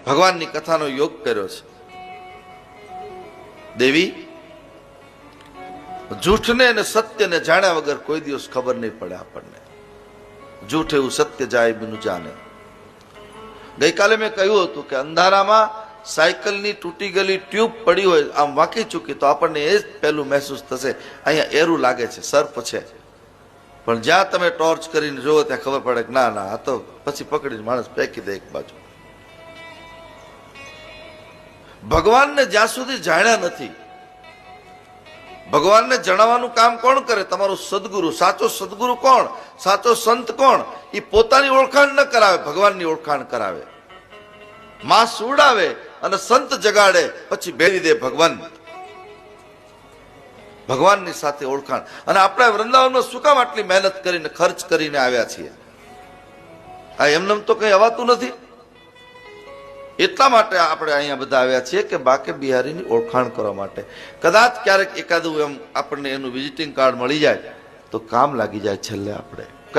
ભગવાનની કથાનો યોગ કર્યો છે. દેવી, જૂઠને અને સત્યને જાણ્યા વગર કોઈ દિવસ ખબર નહીં પડે આપણને. જૂઠ એવું સત્ય જાય બિનું જાણે. ગઈકાલે મેં કહ્યું હતું કે અંધારામાં સાયકલની તૂટી ગયેલી ટ્યુબ પડી હોય, આમ વાંકી ચૂકી, તો આપણને એ જ પહેલું મહેસૂસ થશે, અહીંયા એરું લાગે છે, સર્પ છે. પણ જ્યાં તમે ટોર્ચ કરીને જોવો ત્યાં ખબર પડે કે ના ના, આ તો પછી પકડીને માણસ ફેંકી દે એક બાજુ. ભગવાનને જ્યાં સુધી જાણ્યા નથી, ભગવાનને જણાવવાનું કામ કોણ કરે? તમારો સદગુરુ. સાચો સદગુરુ કોણ? સાચો સંત કોણ? એ પોતાની ઓળખાણ ન કરાવે, ભગવાનની ઓળખાણ કરાવે. માં સુવડાવે અને સંત જગાડે, પછી બેરી દે ભગવાન, ભગવાનની સાથે ઓળખાણ. અને આપણે વૃંદાવનમાં શું કામ આટલી મહેનત કરીને ખર્ચ કરીને આવ્યા છીએ? આ એમને તો કઈ અવાતું નથી. એટલા માટે આપણે અહીંયા બધા આવ્યા છીએ કે બાકે બિહારીની ઓળખાણ કરવા માટે. કદાચ ક્યારેક એકાદું એમ આપણને એનું વિઝિટિંગ કાર્ડ મળી જાય તો કામ લાગી જાય છેલ્લે આપણે.